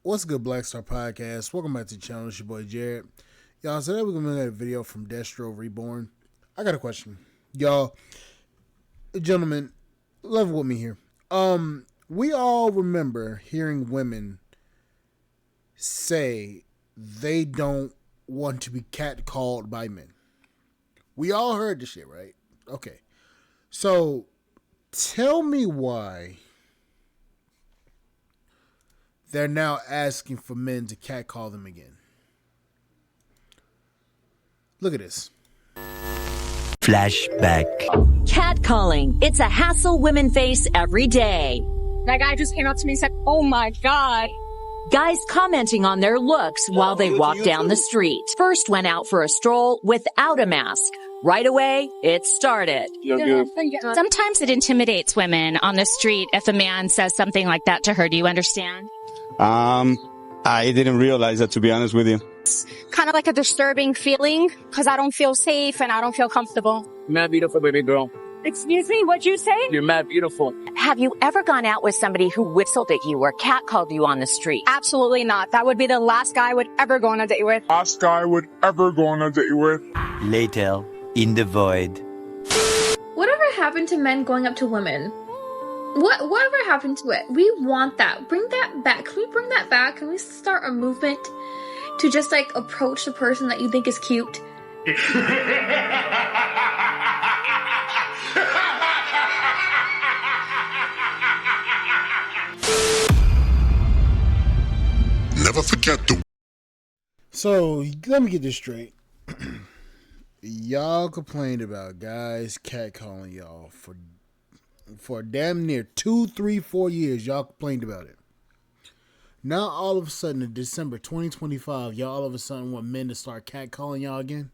What's good, Black Star Podcast? Welcome back to the channel. It's your boy Jared. Y'all, today we're going to make a video from Destro Reborn. I got a question. Y'all, gentlemen, level with me here. We all remember hearing women say they don't want to be catcalled by men. We all heard this shit, right? Okay. So, tell me why they're now asking for men to catcall them again. Look at this. Flashback. Catcalling. It's a hassle women face every day. That guy just came up to me and said, "Oh my God." Guys commenting on their looks while they walk down the street. First went out for a stroll without a mask. Right away, it started. Sometimes it intimidates women on the street if a man says something like that to her. Do you understand? I didn't realize that, to be honest with you. It's kind of like a disturbing feeling because I don't feel safe and I don't feel comfortable. Mad beautiful, baby girl. Excuse me, what'd you say? You're mad beautiful. Have you ever gone out with somebody who whistled at you or catcalled you on the street? Absolutely not. That would be the last guy I would ever go on a date with. Later, in the void. Whatever happened to men going up to women? Whatever happened to it? We want that. Bring that back. Can we bring that back? Can we start a movement to just like approach the person that you think is cute? Never forget the... So, let me get this straight. Y'all complained about guys catcalling y'all for damn near 2, 3, 4 years. Y'all complained about it. Now, all of a sudden, in December 2025, y'all all of a sudden want men to start catcalling y'all again?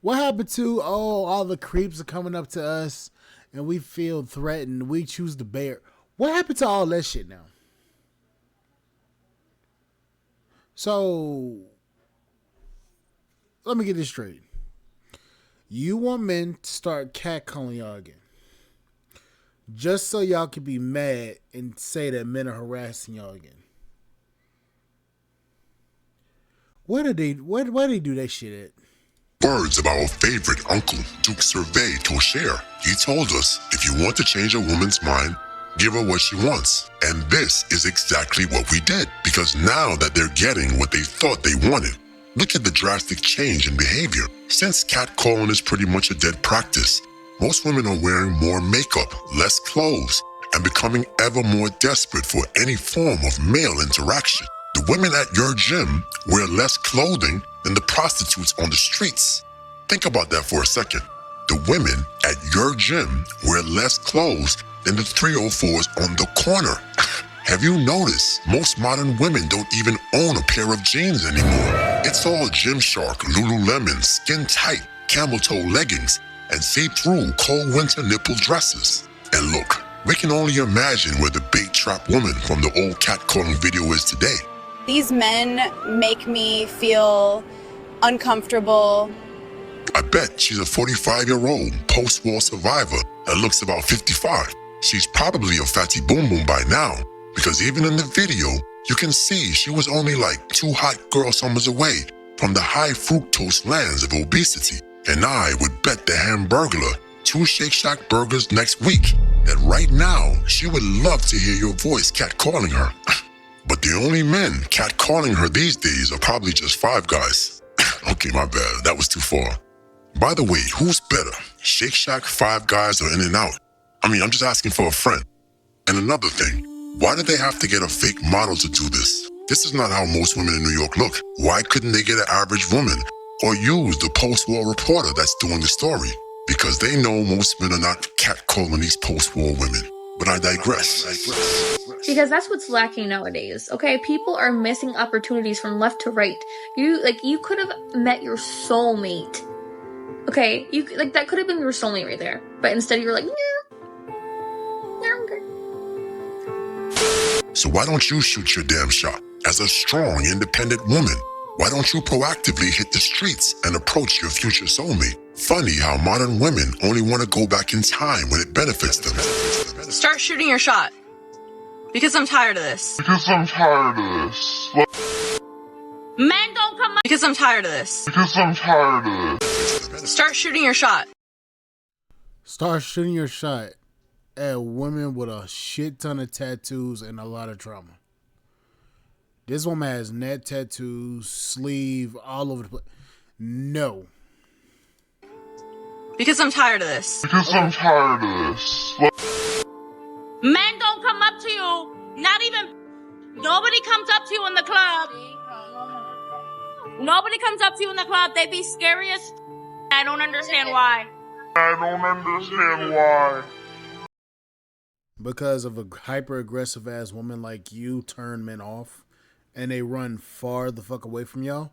What happened to, all the creeps are coming up to us and we feel threatened, we choose to bear? What happened to all that shit now? So, let me get this straight. You want men to start catcalling y'all again, just so y'all can be mad and say that men are harassing y'all again. Where do they do that shit at? Words of our favorite uncle, Duke Survey Tosher. He told us, if you want to change a woman's mind, give her what she wants. And this is exactly what we did, because now that they're getting what they thought they wanted, look at the drastic change in behavior. Since catcalling is pretty much a dead practice, most women are wearing more makeup, less clothes, and becoming ever more desperate for any form of male interaction. The women at your gym wear less clothing than the prostitutes on the streets. Think about that for a second. The women at your gym wear less clothes than the 304s on the corner. Have you noticed most modern women don't even own a pair of jeans anymore? It's all Gymshark, Lululemon, skin tight, camel toe leggings, and see-through cold winter nipple dresses. And look, we can only imagine where the bait trap woman from the old catcalling video is today. These men make me feel uncomfortable. I bet she's a 45-year-old post-war survivor that looks about 55. She's probably a fatty boom boom by now, because even in the video, you can see she was only like 2 hot girl summers away from the high fructose lands of obesity. And I would bet the Hamburglar 2 Shake Shack burgers next week that right now she would love to hear your voice catcalling her. But the only men catcalling her these days are probably just Five Guys. Okay, my bad, that was too far. By the way, who's better, Shake Shack, Five Guys, or In-N-Out? I mean, I'm just asking for a friend. And another thing, why did they have to get a fake model to do this? This is not how most women in New York look. Why couldn't they get an average woman or use the post-war reporter that's doing the story? Because they know most men are not catcalling these post-war women. But I digress. Because that's what's lacking nowadays. Okay, people are missing opportunities from left to right. You could have met your soulmate. Okay, that could have been your soulmate right there. But instead you're like, I'm good. So why don't you shoot your damn shot? As a strong, independent woman, why don't you proactively hit the streets and approach your future soulmate? Funny how modern women only want to go back in time when it benefits them. Start shooting your shot. Because I'm tired of this. Because I'm tired of this. Men don't come up. Because I'm tired of this. Because I'm tired of this. Start shooting your shot. Start shooting your shot at women with a shit ton of tattoos and a lot of trauma. This woman has neck tattoos, sleeve, all over the place. No. Because I'm tired of this. Because I'm tired of this. Men don't come up to you. Not even. Nobody comes up to you in the club. Nobody comes up to you in the club. They be scary as. I don't understand why. I don't understand why. Because of a hyper aggressive ass woman like you turn men off and they run far the fuck away from y'all.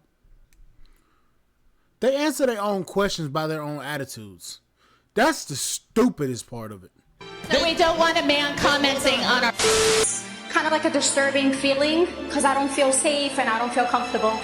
They answer their own questions by their own attitudes. That's the stupidest part of it. That we don't want a man commenting on our... Kind of like a disturbing feeling because I don't feel safe and I don't feel comfortable.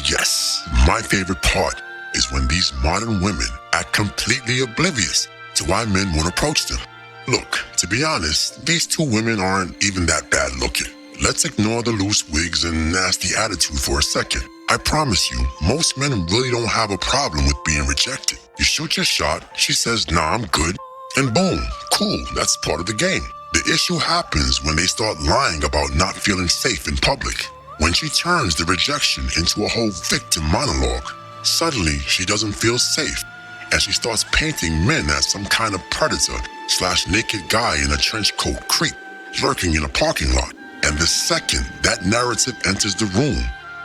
Yes. My favorite part is when these modern women act completely oblivious to why men won't approach them. Look, to be honest, these two women aren't even that bad looking. Let's ignore the loose wigs and nasty attitude for a second. I promise you, most men really don't have a problem with being rejected. You shoot your shot, she says, nah, I'm good, and boom, cool, that's part of the game. The issue happens when they start lying about not feeling safe in public. When she turns the rejection into a whole victim monologue, suddenly she doesn't feel safe, and she starts painting men as some kind of predator/naked guy in a trench coat creep, lurking in a parking lot. And the second that narrative enters the room,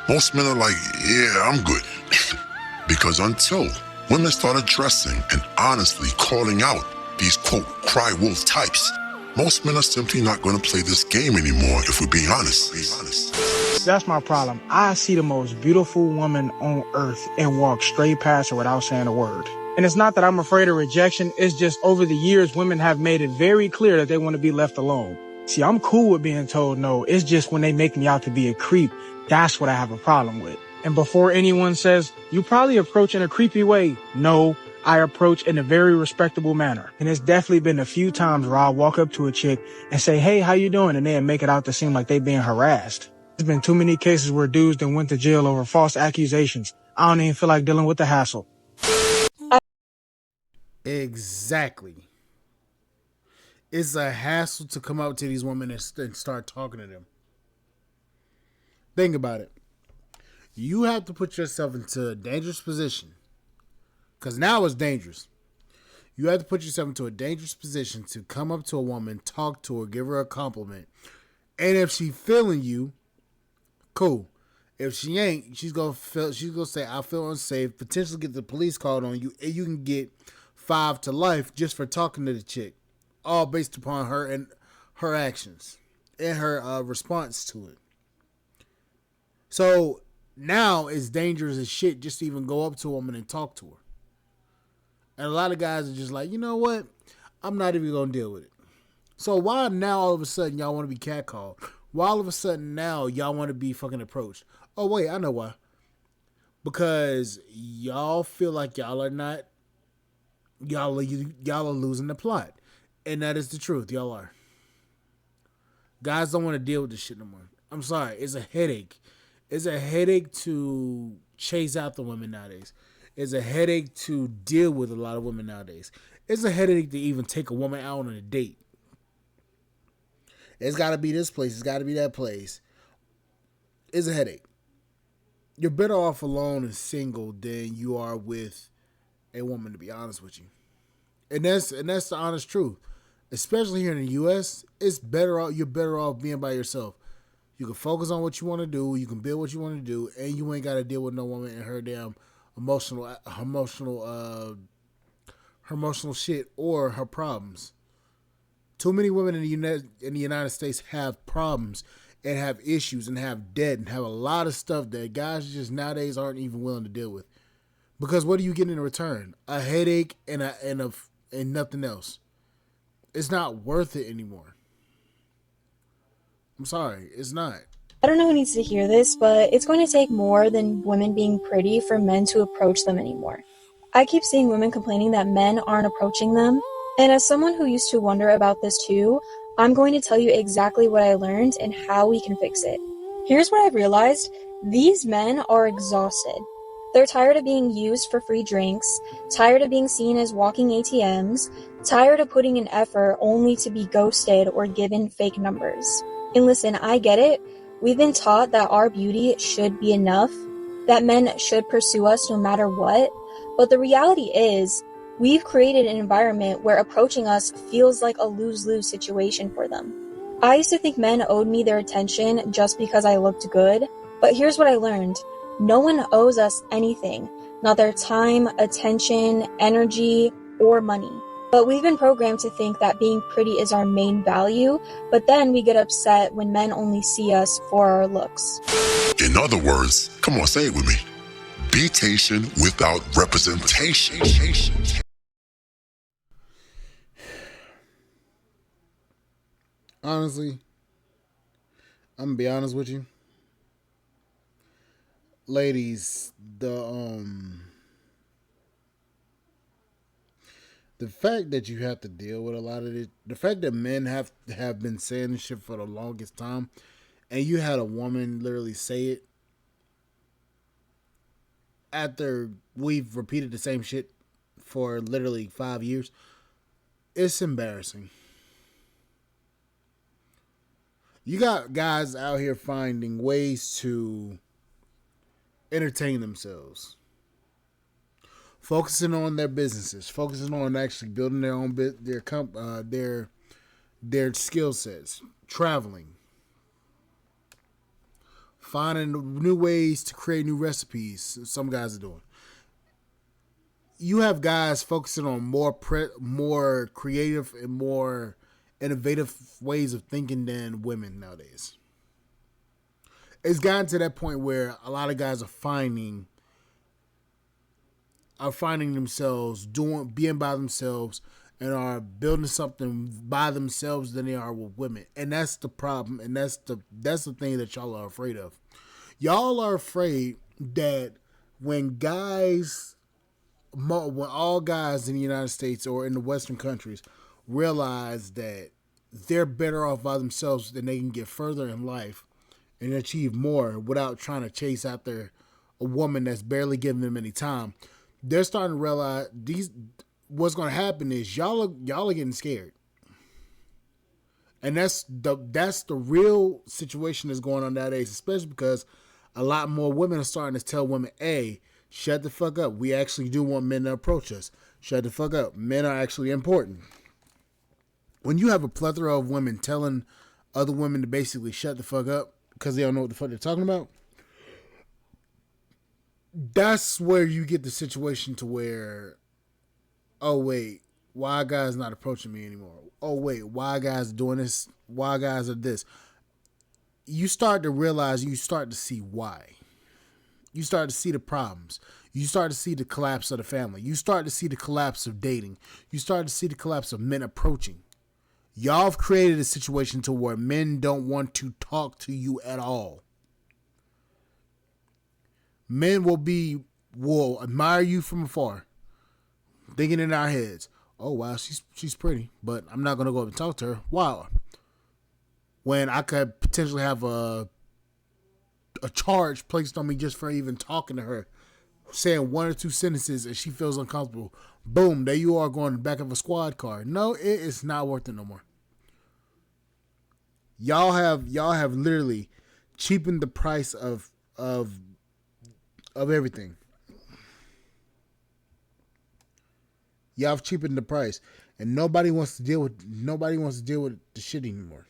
most men are like, yeah, I'm good. Because until women start addressing and honestly calling out these, quote, cry wolf types, most men are simply not going to play this game anymore, if we're being honest. That's my problem. I see the most beautiful woman on earth and walk straight past her without saying a word. And it's not that I'm afraid of rejection. It's just over the years, women have made it very clear that they want to be left alone. See, I'm cool with being told no. It's just when they make me out to be a creep, that's what I have a problem with. And before anyone says, you probably approach in a creepy way, no, I approach in a very respectable manner. And it's definitely been a few times where I'll walk up to a chick and say, hey, how you doing? And then make it out to seem like they being harassed. There's been too many cases where dudes that went to jail over false accusations. I don't even feel like dealing with the hassle. Exactly. It's a hassle to come up to these women and start talking to them. Think about it. You have to put yourself into a dangerous position. Because now it's dangerous. You have to put yourself into a dangerous position to come up to a woman, talk to her, give her a compliment. And if she feeling you, cool. If she ain't, she's gonna say, I feel unsafe, potentially get the police called on you, and you can get 5 to life just for talking to the chick. All based upon her and her actions and her response to it. So now it's dangerous as shit just to even go up to a woman and talk to her. And a lot of guys are just like, you know what? I'm not even going to deal with it. So why now all of a sudden y'all want to be catcalled? Why all of a sudden now y'all want to be fucking approached? Oh, wait, I know why. Because y'all feel like y'all are losing the plot. And that is the truth. Y'all are. Guys don't want to deal with this shit no more. I'm sorry. It's a headache. It's a headache to chase out the women nowadays. It's a headache to deal with a lot of women nowadays. It's a headache to even take a woman out on a date. It's got to be this place. It's got to be that place. It's a headache. You're better off alone and single than you are with a woman, to be honest with you. And that's the honest truth. Especially here in the U.S., you're better off being by yourself. You can focus on what you want to do. You can build what you want to do, and you ain't got to deal with no woman and her damn emotional shit or her problems. Too many women in the United States have problems and have issues and have debt and have a lot of stuff that guys just nowadays aren't even willing to deal with. Because what do you get in return? A headache and nothing else. It's not worth it anymore. I'm sorry, it's not. I don't know who needs to hear this, but it's going to take more than women being pretty for men to approach them anymore. I keep seeing women complaining that men aren't approaching them. And as someone who used to wonder about this too, I'm going to tell you exactly what I learned and how we can fix it. Here's what I've realized. These men are exhausted. They're tired of being used for free drinks, tired of being seen as walking ATMs, tired of putting in effort only to be ghosted or given fake numbers. And listen, I get it. We've been taught that our beauty should be enough, that men should pursue us no matter what. But the reality is, we've created an environment where approaching us feels like a lose-lose situation for them. I used to think men owed me their attention just because I looked good, but here's what I learned. No one owes us anything, not their time, attention, energy, or money. But we've been programmed to think that being pretty is our main value, but then we get upset when men only see us for our looks. In other words, come on, say it with me. Beatation without representation. Honestly, I'm gonna be honest with you. Ladies, the fact that you have to deal with a lot of it, the fact that men have been saying this shit for the longest time, and you had a woman literally say it after we've repeated the same shit for literally 5 years, it's embarrassing. You got guys out here finding ways to entertain themselves, focusing on their businesses, focusing on actually building their own their skill sets, traveling, finding new ways to create new recipes. Some guys are doing. You have guys focusing on more creative and more innovative ways of thinking than women nowadays. It's gotten to that point where a lot of guys are finding themselves being by themselves and are building something by themselves than they are with women. And that's the problem, and that's the thing that y'all are afraid of. Y'all are afraid that when all guys in the United States or in the Western countries realize that they're better off by themselves, then they can get further in life and achieve more without trying to chase after a woman that's barely giving them any time. They're starting to realize what's going to happen is y'all are getting scared. And that's the real situation that's going on nowadays, especially because a lot more women are starting to tell women, hey, shut the fuck up. We actually do want men to approach us. Shut the fuck up. Men are actually important. When you have a plethora of women telling other women to basically shut the fuck up because they don't know what the fuck they're talking about, that's where you get the situation to where, oh wait, why guys not approaching me anymore? Oh wait, why guys doing this? Why guys are this? You start to realize, you start to see why. You start to see the problems. You start to see the collapse of the family. You start to see the collapse of dating. You start to see the collapse of men approaching. Y'all have created a situation to where men don't want to talk to you at all. Men will admire you from afar, thinking in our heads, oh wow, she's pretty, but I'm not gonna go up and talk to her. Wow. When I could potentially have a charge placed on me just for even talking to her, saying one or two sentences and she feels uncomfortable. Boom, there you are going in the back of a squad car. No, it is not worth it no more. Y'all have literally cheapened the price of everything. Y'all have cheapened the price, and nobody wants to deal with the shit anymore.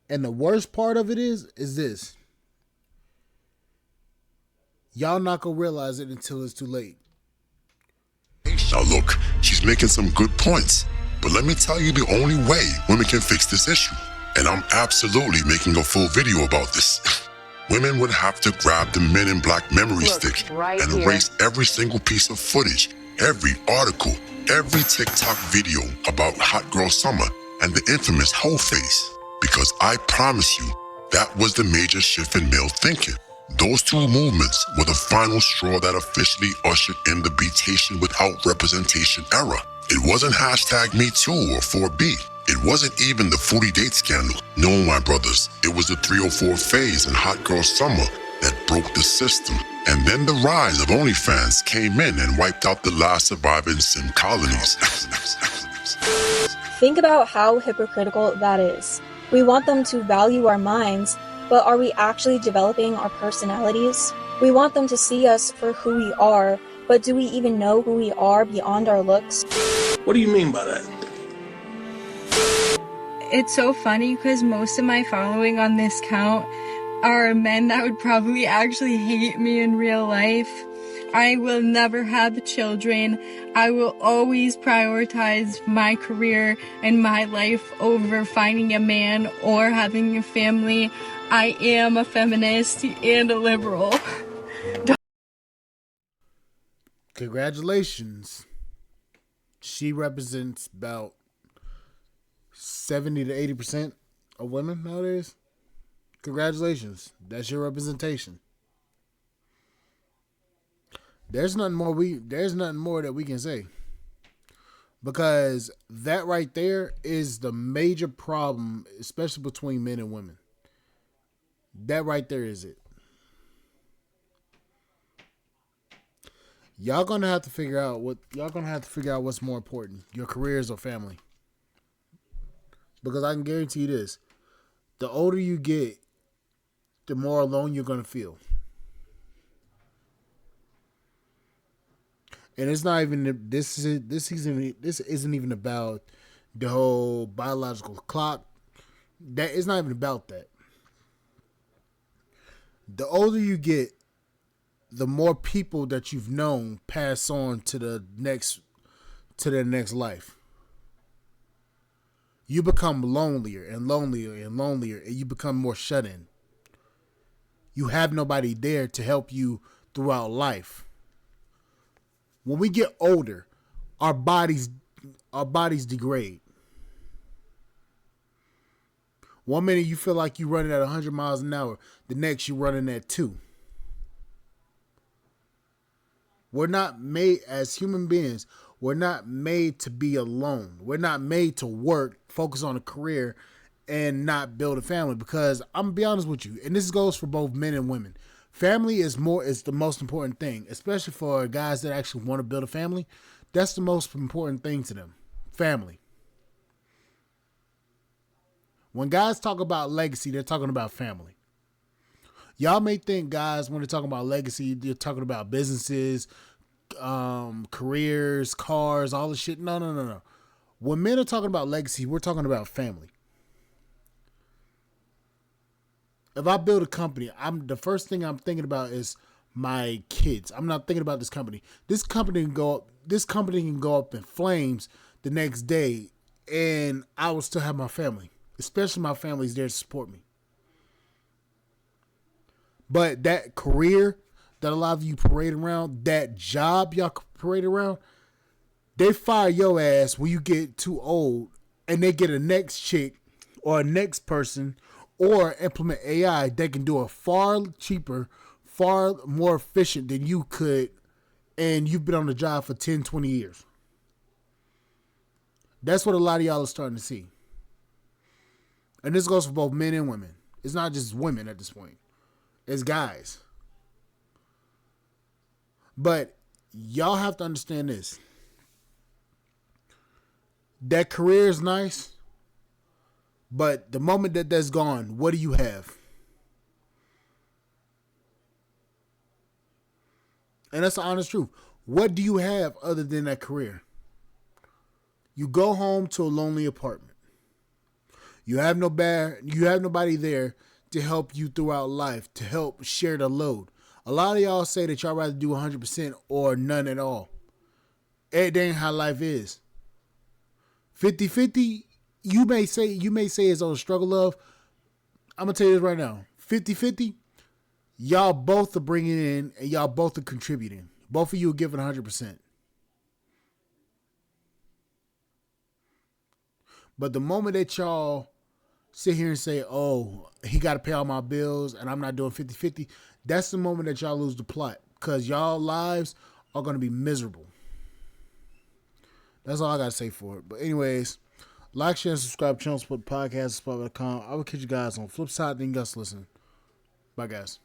And the worst part of it is this. Y'all not gonna realize it until it's too late. Now look, she's making some good points, but let me tell you the only way women can fix this issue. And I'm absolutely making a full video about this. Women would have to grab the Men in Black memory stick and erase every single piece of footage, every article, every TikTok video about Hot Girl Summer and the infamous hoe face. Because I promise you, that was the major shift in male thinking. Those two movements were the final straw that officially ushered in the beatation without representation era. It wasn't hashtag #MeToo or 4B. It wasn't even the 40 date scandal. No, my brothers, it was the 304 phase and hot girl summer that broke the system. And then the rise of OnlyFans came in and wiped out the last surviving sim colonies. Think about how hypocritical that is. We want them to value our minds, but are we actually developing our personalities? We want them to see us for who we are, but do we even know who we are beyond our looks? What do you mean by that? It's so funny because most of my following on this count are men that would probably actually hate me in real life. I will never have children. I will always prioritize my career and my life over finding a man or having a family. I am a feminist and a liberal. Congratulations. She represents about 70 to 80% of women nowadays. Congratulations. That's your representation. There's nothing more that we can say. Because that right there is the major problem, especially between men and women. That right there is it. Y'all gonna have to figure out what's more important, your careers or family. Because I can guarantee you this. The older you get, the more alone you're gonna feel. And it's not even this isn't even about the whole biological clock. That it's not even about that. The older you get, the more people that you've known pass on to their next life. You become lonelier and lonelier and lonelier, and you become more shut in. You have nobody there to help you throughout life. When we get older, our bodies degrade. One minute you feel like you're running at 100 miles an hour. The next you're running at 2. We're not made, as human beings, we're not made to be alone. We're not made to work, focus on a career, and not build a family. Because I'm going to be honest with you, and this goes for both men and women. Family is the most important thing, especially for guys that actually want to build a family. That's the most important thing to them. Family. When guys talk about legacy, they're talking about family. Y'all may think guys, when they're talking about legacy, they're talking about businesses, careers, cars, all the shit. No. When men are talking about legacy, we're talking about family. If I build a company, the first thing I'm thinking about is my kids. I'm not thinking about this company. This company can go up in flames the next day, and I will still have my family. Especially my family's there to support me. But that career that a lot of you parade around, that job y'all parade around, they fire your ass when you get too old, and they get a next chick or a next person or implement AI that can do it far cheaper, far more efficient than you could, and you've been on the job for 10, 20 years. That's what a lot of y'all are starting to see. And this goes for both men and women. It's not just women at this point. It's guys. But y'all have to understand this. That career is nice, but the moment that that's gone, what do you have? And that's the honest truth. What do you have other than that career? You go home to a lonely apartment. You have nobody there to help you throughout life, to help share the load. A lot of y'all say that y'all rather do 100% or none at all. It ain't how life is. 50-50, you may say it's on a struggle of. I'm going to tell you this right now. 50-50, y'all both are bringing in and y'all both are contributing. Both of you are giving 100%. But the moment that y'all sit here and say, oh, he got to pay all my bills and I'm not doing 50-50, that's the moment that y'all lose the plot, because y'all lives are going to be miserable. That's all I gotta say for it. But anyways, like, share, and subscribe. Channel support podcast. I will catch you guys on the flip side. Then you guys listen. Bye, guys.